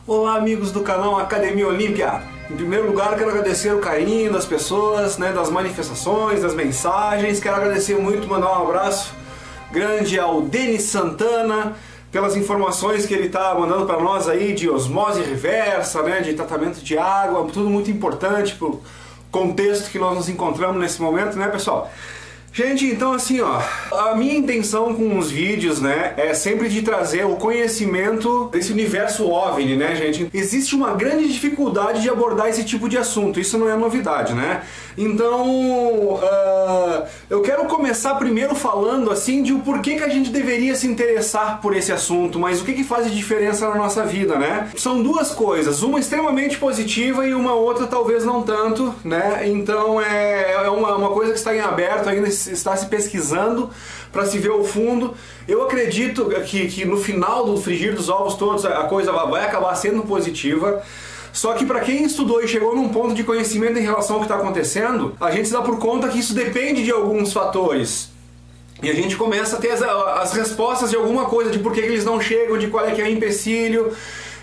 Olá, amigos do canal Academia Olímpia. Em primeiro lugar, quero agradecer o carinho das pessoas, das manifestações, das mensagens. Quero agradecer muito, mandar um abraço grande ao Denis Santana pelas informações que ele está mandando para nós aí de osmose reversa, de tratamento de água, tudo muito importante para o contexto que nós nos encontramos nesse momento, pessoal? Gente, então assim, a minha intenção com os vídeos, é sempre de trazer o conhecimento desse universo OVNI, gente? Existe uma grande dificuldade de abordar esse tipo de assunto, isso não é novidade, Então, eu quero começar primeiro falando assim de o porquê que a gente deveria se interessar por esse assunto, mas o que faz diferença na nossa vida, São duas coisas, uma extremamente positiva e uma outra talvez não tanto, Então é uma coisa que está em aberto ainda, está se pesquisando para se ver o fundo. Eu acredito que no final do frigir dos ovos todos a coisa vai acabar sendo positiva. Só que para quem estudou e chegou num ponto de conhecimento em relação ao que está acontecendo, a gente se dá por conta que isso depende de alguns fatores. E a gente começa a ter as respostas de alguma coisa, de por que eles não chegam, de qual é que é o empecilho.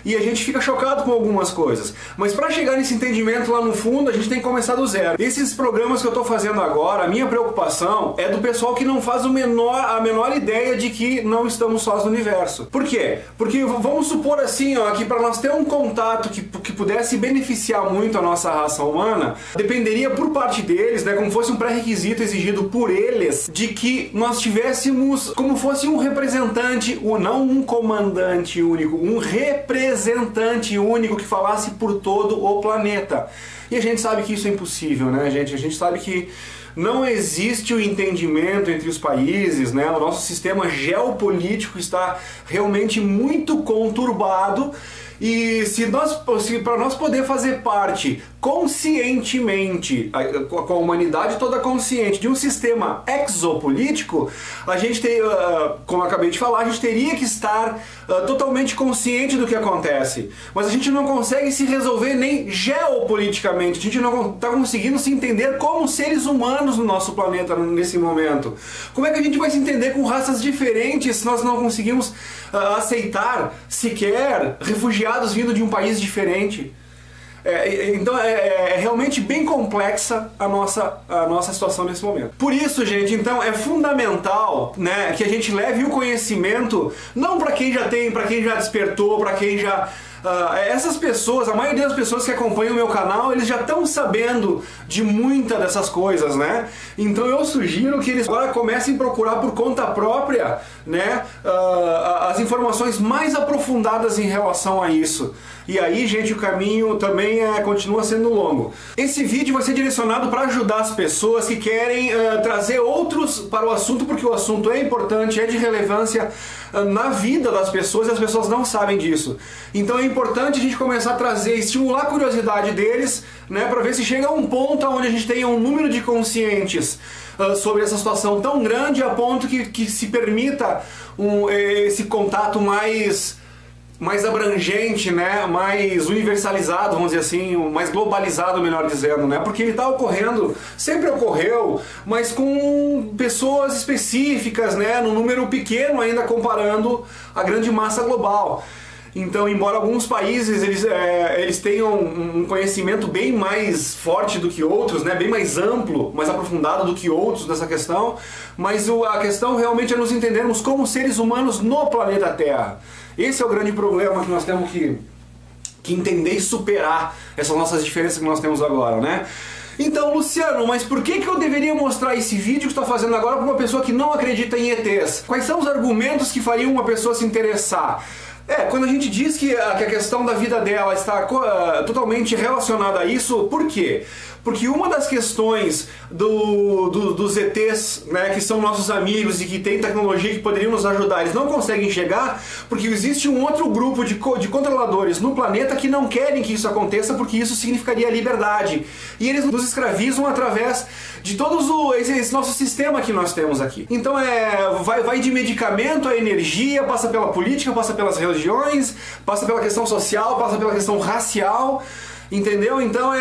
E a gente fica chocado com algumas coisas. Mas para chegar nesse entendimento lá no fundo, a gente tem que começar do zero. Esses programas que eu estou fazendo agora, a minha preocupação é do pessoal que não faz a menor ideia de que não estamos sós no universo. Por quê? Porque vamos supor assim, que para nós ter um contato que pudesse beneficiar muito a nossa raça humana, dependeria por parte deles, como fosse um pré-requisito exigido por eles, de que nós tivéssemos como fosse um representante, não um comandante único, um representante único que falasse por todo o planeta. E a gente sabe que isso é impossível, gente? A gente sabe que não existe o entendimento entre os países, O nosso sistema geopolítico está realmente muito conturbado. E para nós poder fazer parte conscientemente, com a humanidade toda consciente, de um sistema exopolítico, a gente tem, como eu acabei de falar, a gente teria que estar totalmente consciente do que acontece. Mas a gente não consegue se resolver nem geopoliticamente, a gente não está conseguindo se entender como seres humanos no nosso planeta nesse momento. Como é que a gente vai se entender com raças diferentes se nós não conseguimos aceitar sequer refugiados vindo de um país diferente? Então é realmente bem complexa a nossa situação nesse momento. Por isso, gente, então é fundamental, que a gente leve o conhecimento não para quem já tem, para quem já despertou, para quem já... essas pessoas, a maioria das pessoas que acompanham o meu canal, eles já estão sabendo de muitas dessas coisas, Então eu sugiro que eles agora comecem a procurar por conta própria, as informações mais aprofundadas em relação a isso. E aí, gente, o caminho também continua sendo longo. Esse vídeo vai ser direcionado para ajudar as pessoas que querem trazer outros para o assunto, porque o assunto é importante, é de relevância na vida das pessoas e as pessoas não sabem disso. Então é importante a gente começar a trazer, estimular a curiosidade deles, para ver se chega a um ponto onde a gente tenha um número de conscientes sobre essa situação tão grande a ponto que se permita esse contato mais abrangente, mais universalizado, vamos dizer assim, mais globalizado, melhor dizendo, porque ele está ocorrendo, sempre ocorreu, mas com pessoas específicas, num número pequeno ainda comparando a grande massa global. Então, embora alguns países eles tenham um conhecimento bem mais forte do que outros, bem mais amplo, mais aprofundado do que outros nessa questão, mas a questão realmente é nos entendermos como seres humanos no planeta Terra. Esse é o grande problema que nós temos que entender e superar essas nossas diferenças que nós temos agora, Então, Luciano, mas por que eu deveria mostrar esse vídeo que estou fazendo agora para uma pessoa que não acredita em ETs? Quais são os argumentos que fariam uma pessoa se interessar? Quando a gente diz que a questão da vida dela está totalmente relacionada a isso, por quê? Porque uma das questões dos ETs, que são nossos amigos e que tem tecnologia que poderiam nos ajudar, eles não conseguem chegar porque existe um outro grupo de controladores no planeta que não querem que isso aconteça porque isso significaria liberdade. E eles nos escravizam através de todo esse nosso sistema que nós temos aqui. Então vai de medicamento a energia, passa pela política, passa pelas religiões, passa pela questão social, passa pela questão racial. Entendeu? Então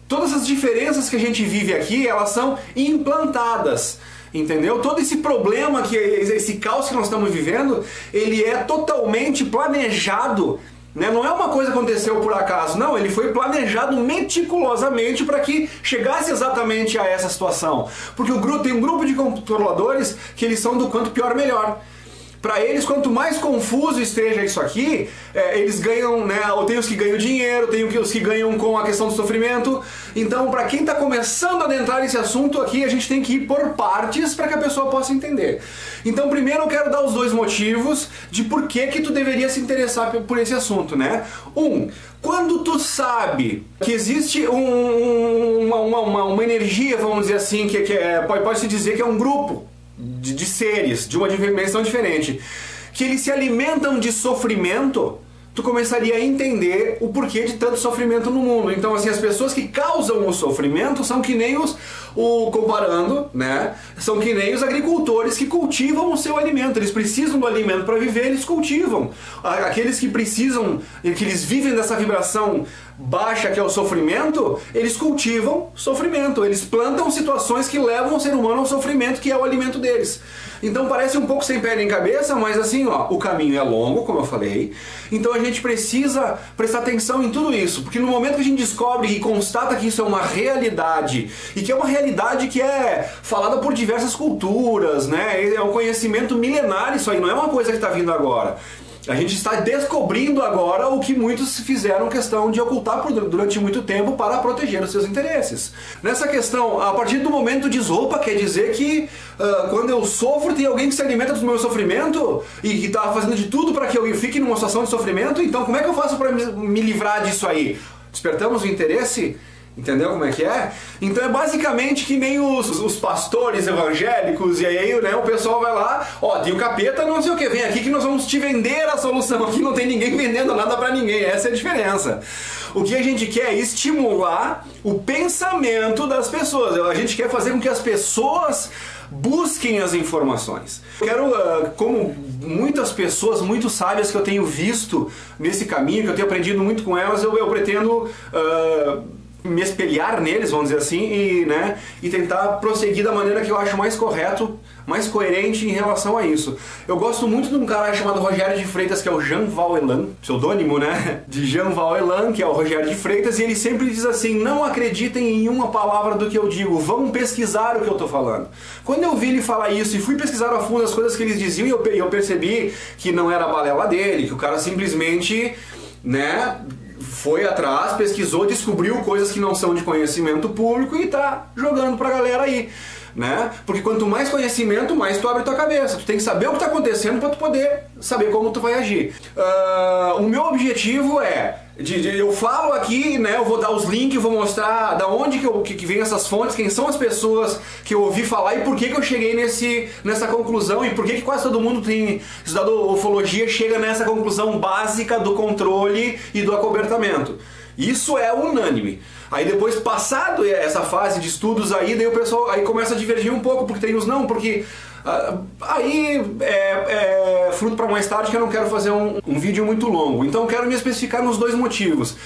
todas as diferenças que a gente vive aqui, elas são implantadas. Entendeu? Todo esse problema, esse caos que nós estamos vivendo, ele é totalmente planejado né? Não é uma coisa que aconteceu por acaso, não, ele foi planejado meticulosamente para que chegasse exatamente a essa situação. Porque tem um grupo de controladores que eles são do quanto pior melhor. Para eles, quanto mais confuso esteja isso aqui, eles ganham, né? Tem os que ganham dinheiro, tem os que ganham com a questão do sofrimento. Então, para quem está começando a adentrar nesse assunto aqui, a gente tem que ir por partes para que a pessoa possa entender. Então, primeiro eu quero dar os dois motivos de por que tu deveria se interessar por esse assunto, né? Quando tu sabe que existe uma energia, vamos dizer assim, pode-se dizer que é um grupo de seres, de uma dimensão diferente, que eles se alimentam de sofrimento, tu começaria a entender o porquê de tanto sofrimento no mundo. Então, assim, as pessoas que causam o sofrimento são que nem comparando, né? São que nem os agricultores que cultivam o seu alimento. Eles precisam do alimento para viver, eles cultivam. Aqueles que precisam, que eles vivem dessa vibração baixa que é o sofrimento, eles cultivam sofrimento. Eles plantam situações que levam o ser humano ao sofrimento, que é o alimento deles. Então parece um pouco sem pé nem cabeça, mas assim, ó, o caminho é longo, como eu falei. Então a gente precisa prestar atenção em tudo isso, porque no momento que a gente descobre e constata que isso é uma realidade, e que é uma realidade que é falada por diversas culturas, né? É um conhecimento milenar isso aí, não é uma coisa que está vindo agora. A gente está descobrindo agora o que muitos fizeram questão de ocultar durante muito tempo para proteger os seus interesses. Nessa questão, a partir do momento desroupa, quer dizer que quando eu sofro tem alguém que se alimenta do meu sofrimento e que está fazendo de tudo para que eu fique numa situação de sofrimento, então como é que eu faço para me livrar disso aí? Despertamos o interesse? Entendeu como é que é? Então é basicamente que nem os pastores evangélicos, e aí, né, o pessoal vai lá, ó, tem o capeta, não sei o que, vem aqui que nós vamos te vender a solução. Aqui não tem ninguém vendendo nada pra ninguém, essa é a diferença. O que a gente quer é estimular o pensamento das pessoas, a gente quer fazer com que as pessoas busquem as informações. Eu quero, como muitas pessoas muito sábias que eu tenho visto nesse caminho, que eu tenho aprendido muito com elas, eu pretendo me espelhar neles, vamos dizer assim, e tentar prosseguir da maneira que eu acho mais correto, mais coerente em relação a isso. Eu gosto muito de um cara chamado Rogério de Freitas, que é o Jean Valjean, pseudônimo, né, de Jean Valjean, que é o Rogério de Freitas, e ele sempre diz assim: não acreditem em uma palavra do que eu digo, vão pesquisar o que eu estou falando. Quando eu vi ele falar isso e fui pesquisar a fundo as coisas que eles diziam, eu percebi que não era a balela dele, que o cara simplesmente, né, foi atrás, pesquisou, descobriu coisas que não são de conhecimento público e tá jogando pra galera aí, né? Porque quanto mais conhecimento, mais tu abre tua cabeça. Tu tem que saber o que tá acontecendo pra tu poder saber como tu vai agir. O meu objetivo é eu falo aqui, né, eu vou dar os links, vou mostrar da onde que vem essas fontes, quem são as pessoas que eu ouvi falar e por que eu cheguei nessa conclusão e por que quase todo mundo tem estudado ufologia chega nessa conclusão básica do controle e do acobertamento. Isso é unânime. Aí depois, passado essa fase de estudos aí, daí o pessoal aí começa a divergir um pouco, porque tem uns não, porque aí é fruto para mais tarde, que eu não quero fazer um vídeo muito longo. Então eu quero me especificar nos dois motivos.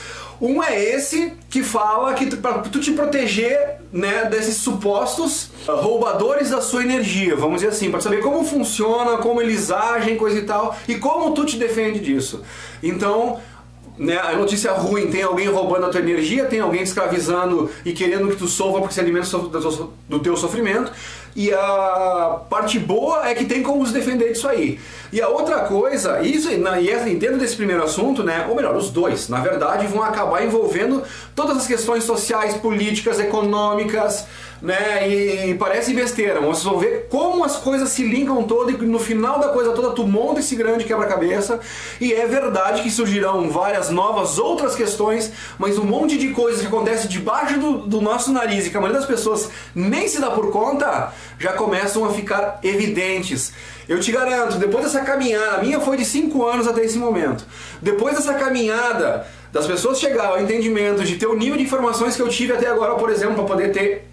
Um é esse, que fala que para tu te proteger, né, desses supostos roubadores da sua energia, vamos dizer assim, para saber como funciona, como eles agem, coisa e tal, e como tu te defende disso. Então, né, a notícia ruim, tem alguém roubando a tua energia, tem alguém te escravizando e querendo que tu sofra porque se alimenta do teu sofrimento. E a parte boa é que tem como se defender disso aí. E a outra coisa, entendo desse primeiro assunto, né, ou melhor, os dois, na verdade, vão acabar envolvendo todas as questões sociais, políticas, econômicas, né, e parece besteira, mas vocês vão ver como as coisas se linkam todas e no final da coisa toda tu monta esse grande quebra-cabeça. E é verdade que surgirão várias novas outras questões, mas um monte de coisas que acontecem debaixo do nosso nariz e que a maioria das pessoas nem se dá por conta, já começam a ficar evidentes. Eu te garanto, depois dessa caminhada, a minha foi de 5 anos até esse momento, depois dessa caminhada das pessoas chegar ao entendimento de ter o nível de informações que eu tive até agora, por exemplo, para poder ter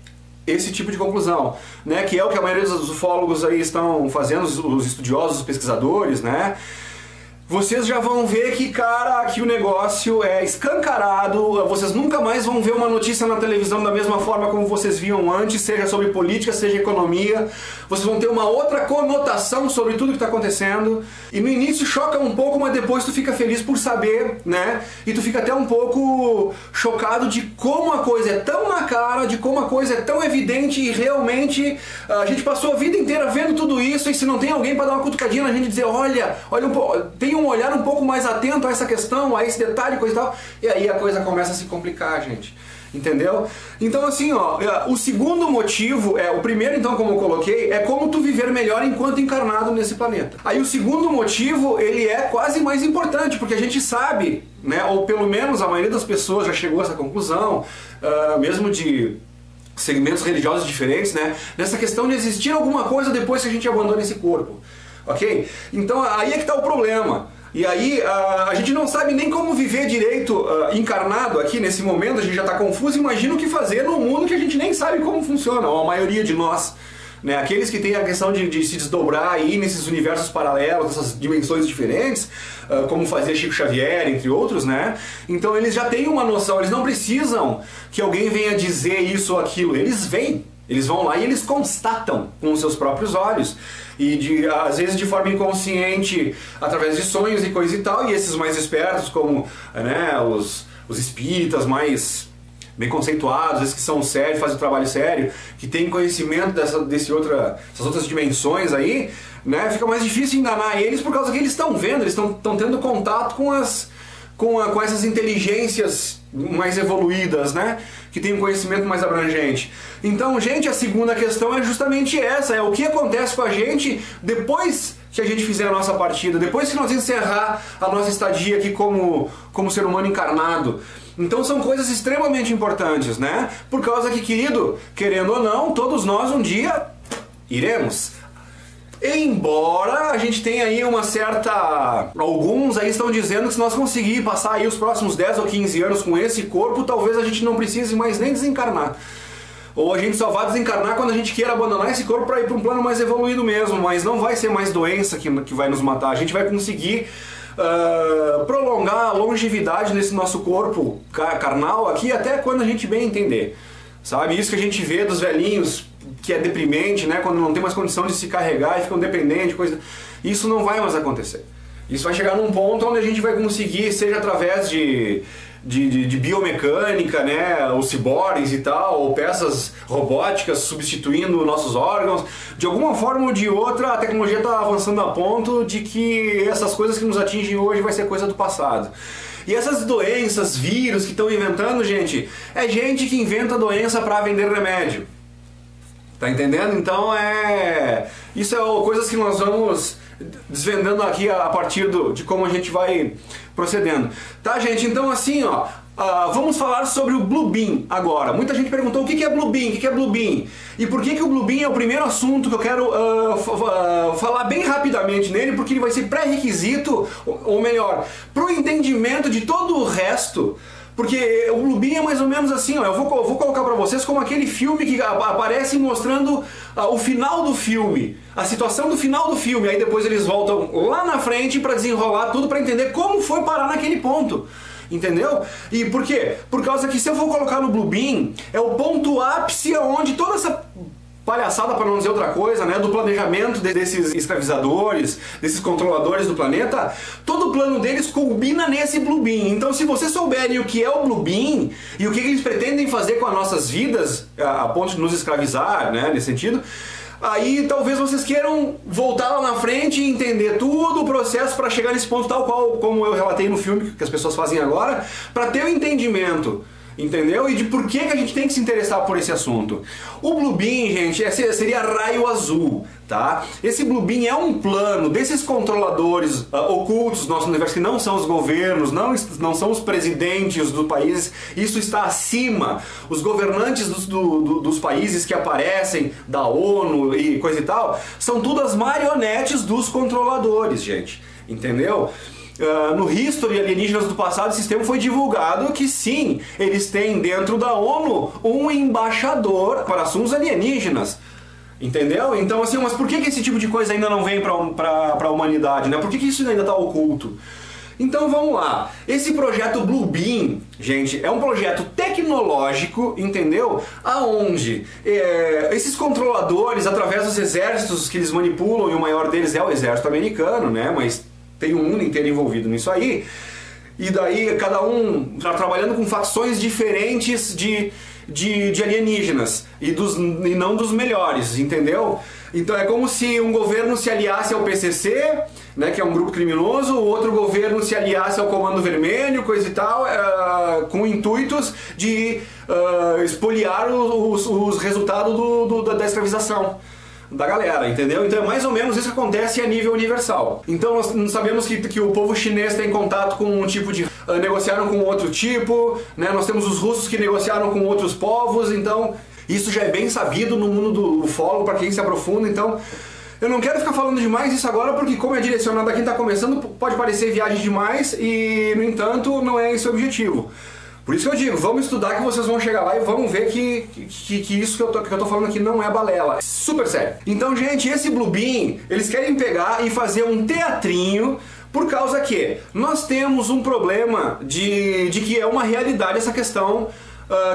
esse tipo de conclusão, né, que é o que a maioria dos ufólogos aí estão fazendo, os estudiosos, os pesquisadores, né, vocês já vão ver que, cara, que o negócio é escancarado, vocês nunca mais vão ver uma notícia na televisão da mesma forma como vocês viam antes, seja sobre política, seja economia, vocês vão ter uma outra conotação sobre tudo que está acontecendo, e no início choca um pouco, mas depois tu fica feliz por saber, né, e tu fica até um pouco chocado de como a coisa é tão na cara, de como a coisa é tão evidente, e realmente a gente passou a vida inteira vendo tudo isso, e se não tem alguém para dar uma cutucadinha na gente e dizer, olha um pouco, tem um olhar um pouco mais atento a essa questão, a esse detalhe, coisa e tal, e aí a coisa começa a se complicar, gente. Entendeu? Então assim, ó, o segundo motivo, o primeiro então, como eu coloquei, é como tu viver melhor enquanto encarnado nesse planeta. Aí o segundo motivo, ele é quase mais importante, porque a gente sabe, né, ou pelo menos a maioria das pessoas já chegou a essa conclusão, mesmo de segmentos religiosos diferentes, né, nessa questão de existir alguma coisa depois que a gente abandona esse corpo. Ok? Então aí é que está o problema. E aí a gente não sabe nem como viver direito encarnado aqui nesse momento, a gente já está confuso, imagina o que fazer num mundo que a gente nem sabe como funciona, ou a maioria de nós. Né? Aqueles que têm a questão de se desdobrar aí nesses universos paralelos, essas dimensões diferentes, como fazia Chico Xavier, entre outros, né? Então eles já têm uma noção, eles não precisam que alguém venha dizer isso ou aquilo, eles vêm. Eles vão lá e eles constatam com os seus próprios olhos. E às vezes de forma inconsciente, através de sonhos e coisa e tal. E esses mais espertos, como, né, os espíritas mais bem conceituados, esses que são sérios, fazem um trabalho sério, que têm conhecimento dessas outras dimensões aí, né, fica mais difícil enganar eles por causa que eles estão vendo, eles estão tendo contato com essas inteligências mais evoluídas, né? Que tem um conhecimento mais abrangente. Então, gente, a segunda questão é justamente essa, é o que acontece com a gente depois que a gente fizer a nossa partida, depois que nós encerrar a nossa estadia aqui como ser humano encarnado. Então são coisas extremamente importantes, né? Por causa que, querido, querendo ou não, todos nós um dia iremos. Embora a gente tenha aí uma certa... Alguns aí estão dizendo que se nós conseguir passar aí os próximos 10 ou 15 anos com esse corpo, talvez a gente não precise mais nem desencarnar. Ou a gente só vai desencarnar quando a gente queira abandonar esse corpo para ir para um plano mais evoluído mesmo, mas não vai ser mais doença que vai nos matar. A gente vai conseguir prolongar a longevidade desse nosso corpo carnal aqui até quando a gente bem entender. Sabe? Isso que a gente vê dos velhinhos, que é deprimente, né? Quando não tem mais condição de se carregar e ficam dependentes, coisa... Isso não vai mais acontecer. Isso vai chegar num ponto onde a gente vai conseguir, seja através de biomecânica, né? Os ciborgues e tal, ou peças robóticas substituindo nossos órgãos. De alguma forma ou de outra, a tecnologia está avançando a ponto de que essas coisas que nos atingem hoje vai ser coisa do passado. E essas doenças, vírus que estão inventando, gente, é gente que inventa doença para vender remédio. Tá entendendo? Então isso é coisas que nós vamos desvendando aqui a partir de como a gente vai procedendo. Tá, gente? Então assim, ó, vamos falar sobre o Blue Beam agora. Muita gente perguntou o que é Blue Beam, o que é Blue Beam? E por que o Blue Beam é o primeiro assunto que eu quero falar bem rapidamente nele, porque ele vai ser pré-requisito, ou melhor, para o entendimento de todo o resto. Porque o Blue Beam é mais ou menos assim, ó, eu vou colocar para vocês como aquele filme que aparece mostrando o final do filme, a situação do final do filme, aí depois eles voltam lá na frente para desenrolar tudo para entender como foi parar naquele ponto. Entendeu? E por quê? Por causa que se eu for colocar no Blue Beam, é o ponto ápice onde toda essa palhaçada, para não dizer outra coisa, né, do planejamento desses escravizadores, desses controladores do planeta, todo o plano deles combina nesse Blue Beam. Então, se vocês souberem o que é o Blue Beam e o que eles pretendem fazer com as nossas vidas, a ponto de nos escravizar, né, nesse sentido, aí talvez vocês queiram voltar lá na frente e entender tudo o processo para chegar nesse ponto tal qual como eu relatei no filme que as pessoas fazem agora, para ter o entendimento. Entendeu? E de por que a gente tem que se interessar por esse assunto. O Blue Beam, gente, seria raio azul, tá? Esse Blue Beam é um plano desses controladores ocultos do nosso universo, que não são os governos, não são os presidentes dos países, isso está acima. Os governantes dos países que aparecem, da ONU e coisa e tal, são tudo as marionetes dos controladores, gente. Entendeu? No History Alienígenas do Passado, esse tempo foi divulgado que sim, eles têm dentro da ONU um embaixador para assuntos alienígenas. Entendeu? Então assim, mas por que esse tipo de coisa ainda não vem para a humanidade, né? Por que isso ainda está oculto? Então vamos lá, esse projeto Bluebeam, gente, é um projeto tecnológico, entendeu? Aonde esses controladores, através dos exércitos que eles manipulam, e o maior deles é o exército americano, né? Mas tem o mundo inteiro envolvido nisso aí, e daí cada um está trabalhando com facções diferentes de alienígenas, e não dos melhores, entendeu? Então é como se um governo se aliasse ao PCC, né, que é um grupo criminoso, o outro governo se aliasse ao Comando Vermelho, coisa e tal, com intuitos de espoliar os resultados da escravização da galera, entendeu? Então é mais ou menos isso que acontece a nível universal. Então nós sabemos que o povo chinês tem contato com um tipo de... negociaram com outro tipo, né? Nós temos os russos que negociaram com outros povos, então isso já é bem sabido no mundo do ufólogo, para quem se aprofunda, então... Eu não quero ficar falando demais isso agora, porque como é direcionado a quem está começando, pode parecer viagem demais e, no entanto, não é esse o objetivo. Por isso que eu digo, vamos estudar que vocês vão chegar lá e vão ver que isso que eu tô falando aqui não é balela. Super sério. Então, gente, esse Bluebeam, eles querem pegar e fazer um teatrinho, por causa que nós temos um problema de que é uma realidade essa questão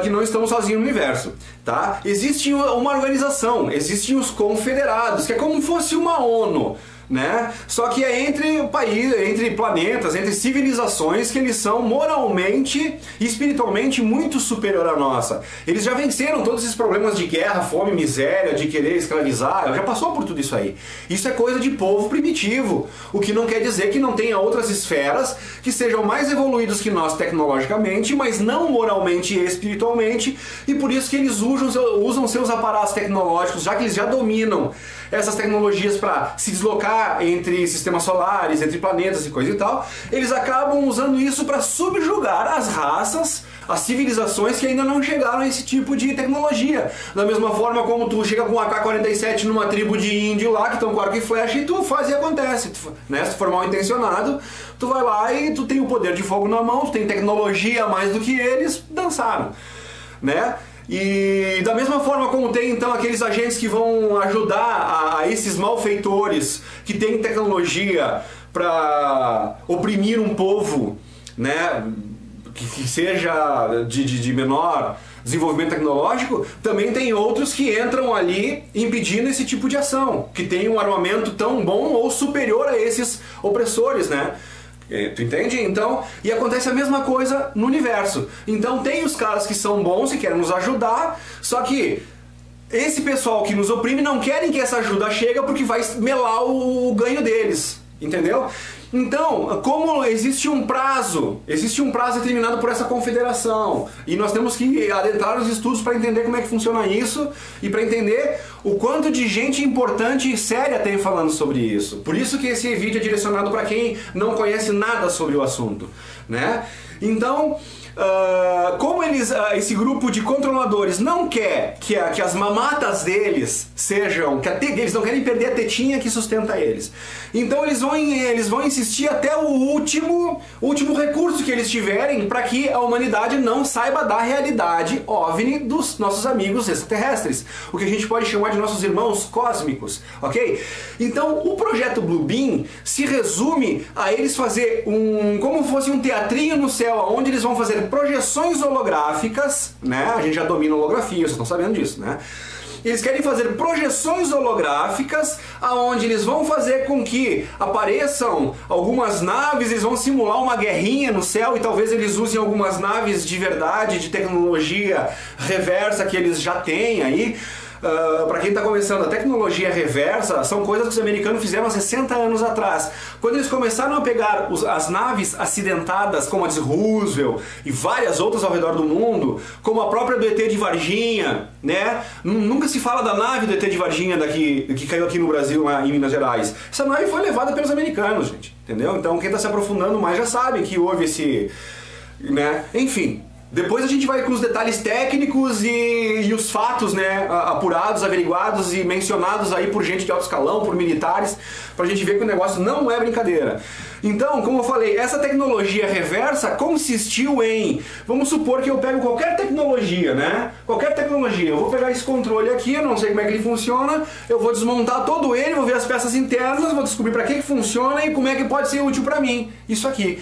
que não estamos sozinhos no universo, tá? Existe uma organização, existem os confederados, que é como se fosse uma ONU, né? Só que é entre países, entre planetas, entre civilizações que eles são moralmente e espiritualmente muito superior à nossa. Eles já venceram todos esses problemas de guerra, fome, miséria, de querer escravizar, já passou por tudo isso aí. Isso é coisa de povo primitivo, o que não quer dizer que não tenha outras esferas que sejam mais evoluídos que nós tecnologicamente, mas não moralmente e espiritualmente, e por isso que eles usam seus aparatos tecnológicos, já que eles já dominam essas tecnologias para se deslocar entre sistemas solares, entre planetas e coisa e tal, eles acabam usando isso para subjugar as raças, as civilizações que ainda não chegaram a esse tipo de tecnologia. Da mesma forma como tu chega com um AK-47 numa tribo de índio lá, que estão com arco e flecha, e tu faz e acontece, né? Se tu for mal intencionado, tu vai lá e tu tem o poder de fogo na mão, tu tem tecnologia a mais do que eles, dançaram, né? E da mesma forma como tem então aqueles agentes que vão ajudar a esses malfeitores que têm tecnologia para oprimir um povo, né, que seja de menor desenvolvimento tecnológico, também tem outros que entram ali impedindo esse tipo de ação, que tem um armamento tão bom ou superior a esses opressores, né? Tu entende? Então, e acontece a mesma coisa no universo. Então tem os caras que são bons e querem nos ajudar, só que esse pessoal que nos oprime não querem que essa ajuda chegue porque vai melar o ganho deles, entendeu? Então, como existe um prazo determinado por essa confederação, e nós temos que adentrar os estudos para entender como é que funciona isso e para entender o quanto de gente importante e séria tem falando sobre isso. Por isso que esse vídeo é direcionado para quem não conhece nada sobre o assunto, né? Então, como esse grupo de controladores não quer que as mamatas deles sejam, eles não querem perder a tetinha que sustenta eles, então eles vão insistir até o último recurso que eles tiverem para que a humanidade não saiba da realidade OVNI dos nossos amigos extraterrestres, o que a gente pode chamar de nossos irmãos cósmicos, ok? Então o projeto Bluebeam se resume a eles fazer como fosse um teatrinho no céu, onde eles vão fazer projeções holográficas, né? A gente já domina holografia, vocês estão sabendo disso, né? Eles querem fazer projeções holográficas, aonde eles vão fazer com que apareçam algumas naves, eles vão simular uma guerrinha no céu e talvez eles usem algumas naves de verdade, de tecnologia reversa que eles já têm aí. Para quem está começando, a tecnologia reversa são coisas que os americanos fizeram há 60 anos atrás. Quando eles começaram a pegar as naves acidentadas, como a de Roosevelt e várias outras ao redor do mundo, como a própria do ET de Varginha, né? Nunca se fala da nave do ET de Varginha que caiu aqui no Brasil, lá em Minas Gerais. Essa nave foi levada pelos americanos, gente, entendeu? Então quem está se aprofundando mais já sabe que houve esse... né? Enfim... Depois a gente vai com os detalhes técnicos e os fatos, né, apurados, averiguados e mencionados aí por gente de alto escalão, por militares, pra gente ver que o negócio não é brincadeira. Então, como eu falei, essa tecnologia reversa consistiu em, vamos supor que eu pego qualquer tecnologia, né? Qualquer tecnologia, eu vou pegar esse controle aqui, eu não sei como é que ele funciona, eu vou desmontar todo ele, vou ver as peças internas, vou descobrir para que funciona e como é que pode ser útil para mim, isso aqui.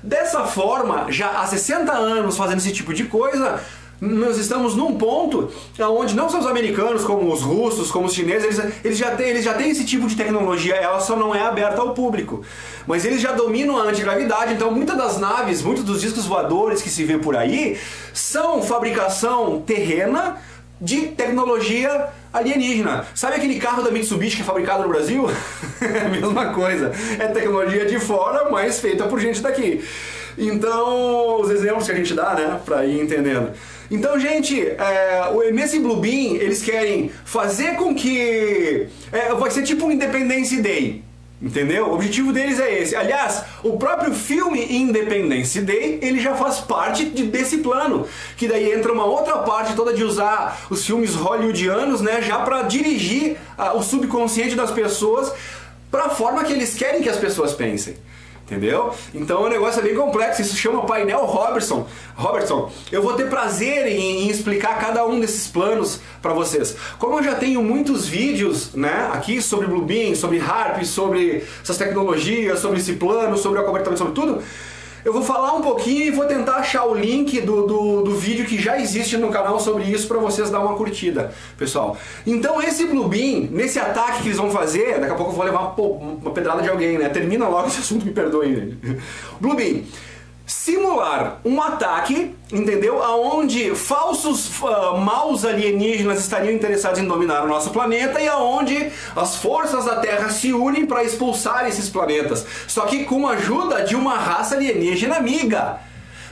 Dessa forma, já há 60 anos fazendo esse tipo de coisa, nós estamos num ponto onde não só os americanos, como os russos, como os chineses, eles já têm esse tipo de tecnologia, ela só não é aberta ao público. Mas eles já dominam a antigravidade, então muitas das naves, muitos dos discos voadores que se vê por aí, são fabricação terrena de tecnologia alienígena. Sabe aquele carro da Mitsubishi que é fabricado no Brasil? É a mesma coisa. É tecnologia de fora, mas feita por gente daqui. Então, os exemplos que a gente dá, né, pra ir entendendo. Então, gente, nesse Bluebeam, eles querem fazer com que... vai ser tipo um Independence Day. Entendeu? O objetivo deles é esse. Aliás, o próprio filme Independence Day, ele já faz parte desse plano. Que daí entra uma outra parte toda de usar os filmes hollywoodianos, né, já para dirigir o subconsciente das pessoas para a forma que eles querem que as pessoas pensem. Entendeu? Então o negócio é bem complexo, isso chama painel Robertson. Eu vou ter prazer em explicar cada um desses planos para vocês. Como eu já tenho muitos vídeos, né, aqui sobre Bluebeam, sobre HAARP, sobre essas tecnologias, sobre esse plano, sobre o acobertamento, sobre tudo, eu vou falar um pouquinho e vou tentar achar o link do vídeo que já existe no canal sobre isso para vocês dar uma curtida, pessoal. Então esse Bluebeam, nesse ataque que eles vão fazer, daqui a pouco eu vou levar uma pedrada de alguém, né? Termina logo esse assunto, me perdoem, gente. Bluebeam, simular um ataque, entendeu? Aonde falsos maus alienígenas estariam interessados em dominar o nosso planeta e aonde as forças da Terra se unem para expulsar esses planetas. Só que com a ajuda de uma raça alienígena amiga.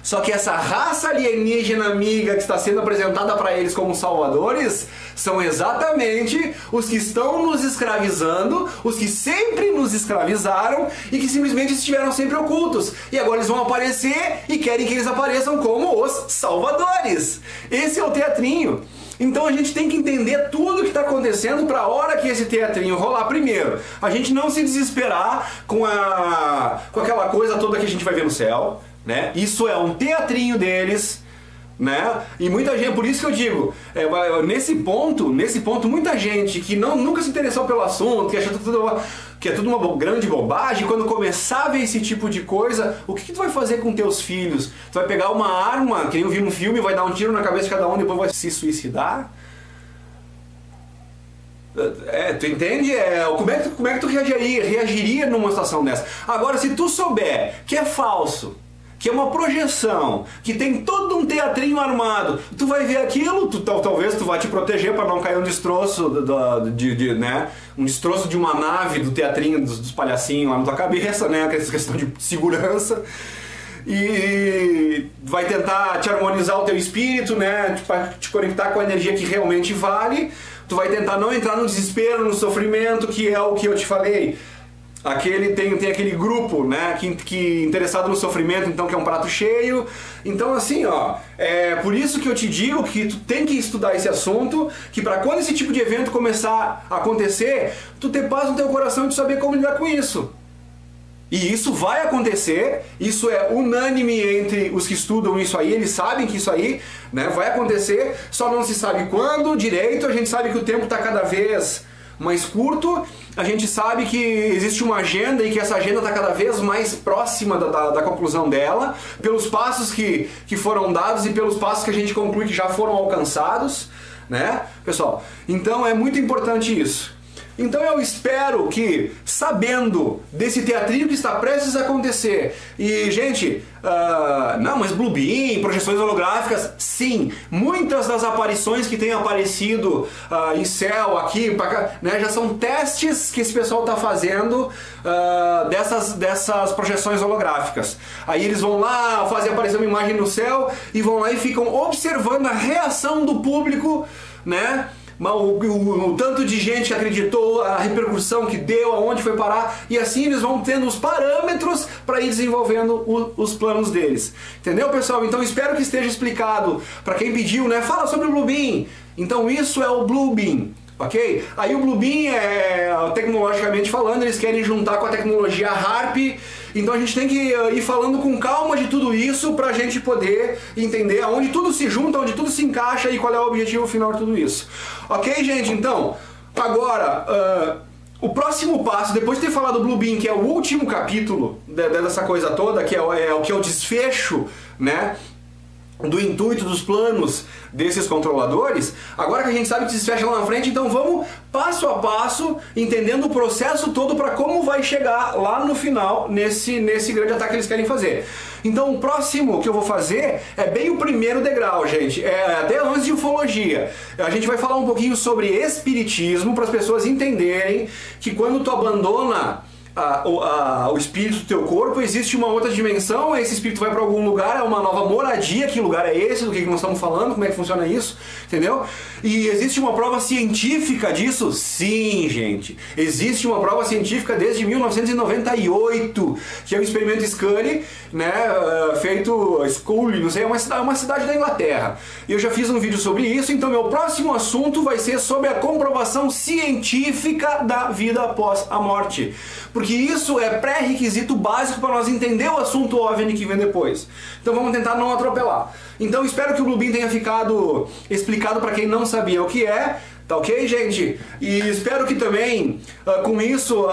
Só que essa raça alienígena amiga que está sendo apresentada para eles como salvadores são exatamente os que estão nos escravizando, os que sempre nos escravizaram e que simplesmente estiveram sempre ocultos. E agora eles vão aparecer e querem que eles apareçam como os salvadores. Esse é o teatrinho. Então a gente tem que entender tudo o que está acontecendo para a hora que esse teatrinho rolar primeiro. A gente não se desesperar com aquela coisa toda que a gente vai ver no céu. Né? Isso é um teatrinho deles, né? E muita gente, por isso que eu digo, nesse ponto, muita gente que nunca se interessou pelo assunto, que acha que é tudo uma grande bobagem, quando começar a ver esse tipo de coisa, o que tu vai fazer com teus filhos? Tu vai pegar uma arma, que nem eu vi no filme, vai dar um tiro na cabeça de cada um e depois vai se suicidar? Tu entende? Como é que tu reagiria numa situação dessa? Agora, se tu souber que é falso, que é uma projeção, que tem todo um teatrinho armado, tu vai ver aquilo, talvez tu vai te proteger para não cair um destroço, né? Um destroço de uma nave do teatrinho dos palhacinhos lá na tua cabeça, né? Essa questão de segurança. E vai tentar te harmonizar o teu espírito, né? Te conectar com a energia que realmente vale. Tu vai tentar não entrar no desespero, no sofrimento, que é o que eu te falei. Tem aquele grupo, né, que interessado no sofrimento, então que é um prato cheio. Então assim, ó, é por isso que eu te digo que tu tem que estudar esse assunto, que para quando esse tipo de evento começar a acontecer, tu ter paz no teu coração e tu saber como lidar com isso. E isso vai acontecer, isso é unânime entre os que estudam isso aí, eles sabem que isso aí, né, vai acontecer, só não se sabe quando direito, a gente sabe que o tempo está cada vez mais curto, a gente sabe que existe uma agenda e que essa agenda está cada vez mais próxima da conclusão dela, pelos passos que foram dados e pelos passos que a gente conclui que já foram alcançados, né, pessoal? Então é muito importante isso. Então eu espero que, sabendo desse teatrinho que está prestes a acontecer, e gente, não, mas Bluebeam, projeções holográficas, sim, muitas das aparições que têm aparecido em céu, aqui, pra cá, né, já são testes que esse pessoal está fazendo dessas projeções holográficas. Aí eles vão lá, fazem aparecer uma imagem no céu, e vão lá e ficam observando a reação do público, né, o tanto de gente que acreditou, a repercussão que deu, aonde foi parar, e assim eles vão tendo os parâmetros para ir desenvolvendo os planos deles. Entendeu, pessoal? Então espero que esteja explicado para quem pediu, né? Fala sobre o Bluebeam. Então isso é o Bluebeam. Ok? Aí o Bluebeam, tecnologicamente falando, eles querem juntar com a tecnologia HARP, então a gente tem que ir falando com calma de tudo isso pra gente poder entender aonde tudo se junta, onde tudo se encaixa e qual é o objetivo final de tudo isso. Ok, gente? Então, agora, o próximo passo, depois de ter falado do Bluebeam, que é o último capítulo dessa coisa toda, que é o desfecho, né? Do intuito dos planos desses controladores, agora que a gente sabe que se fecha lá na frente, então vamos passo a passo, entendendo o processo todo para como vai chegar lá no final nesse grande ataque que eles querem fazer. Então o próximo que eu vou fazer é bem o primeiro degrau, gente, até antes de ufologia. A gente vai falar um pouquinho sobre espiritismo para as pessoas entenderem que quando tu abandona o espírito do teu corpo, existe uma outra dimensão, esse espírito vai para algum lugar, é uma nova moradia, que lugar é esse, do que nós estamos falando, como é que funciona isso, entendeu? E existe uma prova científica disso? Sim, gente. Existe uma prova científica desde 1998, que é o experimento Scully, né, feito Scully, não sei, é uma cidade da Inglaterra. E eu já fiz um vídeo sobre isso, então meu próximo assunto vai ser sobre a comprovação científica da vida após a morte. Porque isso é pré-requisito básico para nós entender o assunto OVNI que vem depois. Então vamos tentar não atropelar. Então espero que o Bluebeam tenha ficado explicado para quem não sabia o que é. Tá ok, gente? E espero que também, com isso,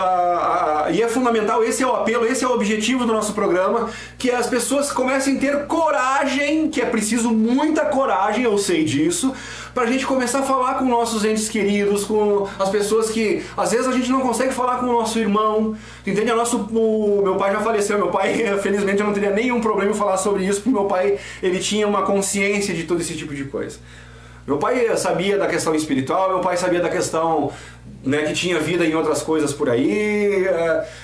e é fundamental, esse é o apelo, esse é o objetivo do nosso programa, que as pessoas comecem a ter coragem, que é preciso muita coragem, eu sei disso, pra gente começar a falar com nossos entes queridos, com as pessoas que, às vezes, a gente não consegue falar com o nosso irmão, entende? Meu pai já faleceu, meu pai, felizmente, eu não teria nenhum problema em falar sobre isso, porque meu pai, ele tinha uma consciência de todo esse tipo de coisa. Meu pai sabia da questão espiritual, meu pai sabia da questão, né, que tinha vida em outras coisas por aí,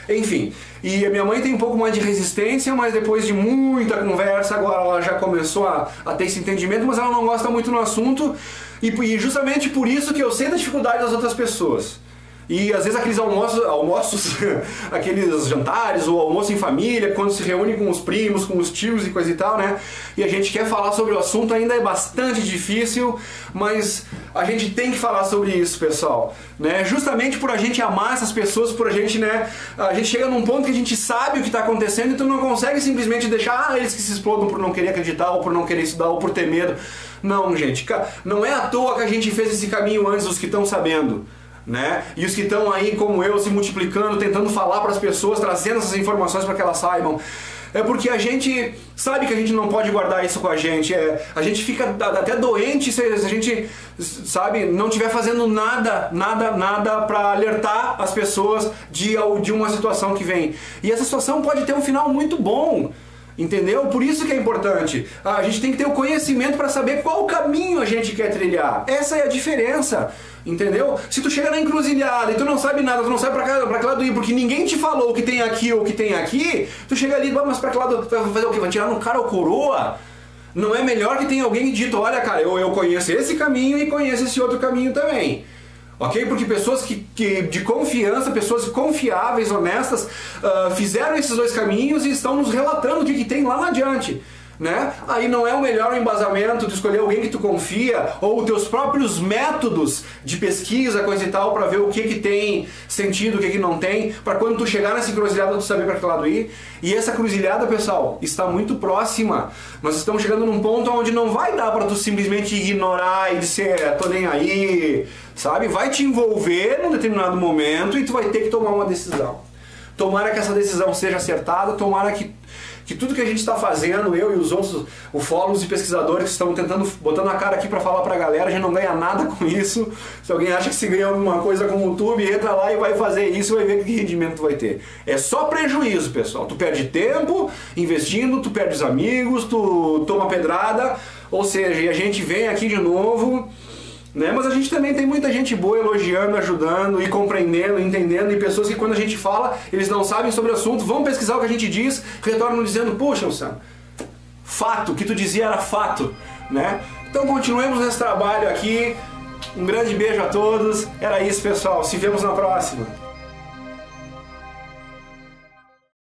enfim. E a minha mãe tem um pouco mais de resistência, mas depois de muita conversa, agora ela já começou a ter esse entendimento, mas ela não gosta muito no assunto, e justamente por isso que eu sei da dificuldade das outras pessoas. E às vezes aqueles almoços, aqueles jantares, ou almoço em família, quando se reúne com os primos, com os tios e coisa e tal, né? E a gente quer falar sobre o assunto, ainda é bastante difícil, mas a gente tem que falar sobre isso, pessoal, né? Justamente por a gente amar essas pessoas, por a gente, né? A gente chega num ponto que a gente sabe o que está acontecendo e tu não consegue simplesmente deixar eles que se explodam por não querer acreditar, ou por não querer estudar, ou por ter medo. Não, gente, não é à toa que a gente fez esse caminho antes dos que estão sabendo. Né? E os que estão aí como eu se multiplicando, tentando falar para as pessoas, trazendo essas informações para que elas saibam. É porque a gente sabe que a gente não pode guardar isso com a gente. A gente fica até doente se a gente, sabe, não estiver fazendo nada para alertar as pessoas de uma situação que vem. E essa situação pode ter um final muito bom. Entendeu? Por isso que é importante. A gente tem que ter o conhecimento para saber qual caminho a gente quer trilhar. Essa é a diferença. Entendeu? Se tu chega na encruzilhada e tu não sabe nada, tu não sabe pra que lado ir, porque ninguém te falou o que tem aqui ou o que tem aqui, tu chega ali, mas pra que lado, tu vai fazer o quê? Vai tirar no cara ou coroa? Não é melhor que tenha alguém dito, olha cara, eu conheço esse caminho e conheço esse outro caminho também. Ok? Porque pessoas de confiança, pessoas confiáveis, honestas, fizeram esses dois caminhos e estão nos relatando o que tem lá na adiante. Né? Aí não é o melhor embasamento de escolher alguém que tu confia, ou os teus próprios métodos de pesquisa, coisa e tal, para ver o que tem sentido, o que não tem, para quando tu chegar nessa encruzilhada tu saber para que lado ir. E essa cruzilhada, pessoal, está muito próxima. Nós estamos chegando num ponto onde não vai dar para tu simplesmente ignorar e dizer, tô nem aí, sabe? Vai te envolver num determinado momento e tu vai ter que tomar uma decisão. Tomara que essa decisão seja acertada, tomara que tudo que a gente está fazendo, eu e os outros ufólogos e pesquisadores que estão botando a cara aqui para falar para a galera, a gente não ganha nada com isso. Se alguém acha que se ganha alguma coisa com o YouTube, entra lá e vai fazer isso e vai ver que rendimento vai ter. É só prejuízo, pessoal. Tu perde tempo investindo, tu perde os amigos, tu toma pedrada, ou seja, e a gente vem aqui de novo... Né? Mas a gente também tem muita gente boa elogiando, ajudando e compreendendo, entendendo, e pessoas que quando a gente fala, eles não sabem sobre o assunto, vão pesquisar o que a gente diz, retornam dizendo, puxa, Luciano, fato, o que tu dizia era fato, né? Então continuemos nesse trabalho aqui, Um grande beijo a todos. Era isso, pessoal. Se vemos na próxima.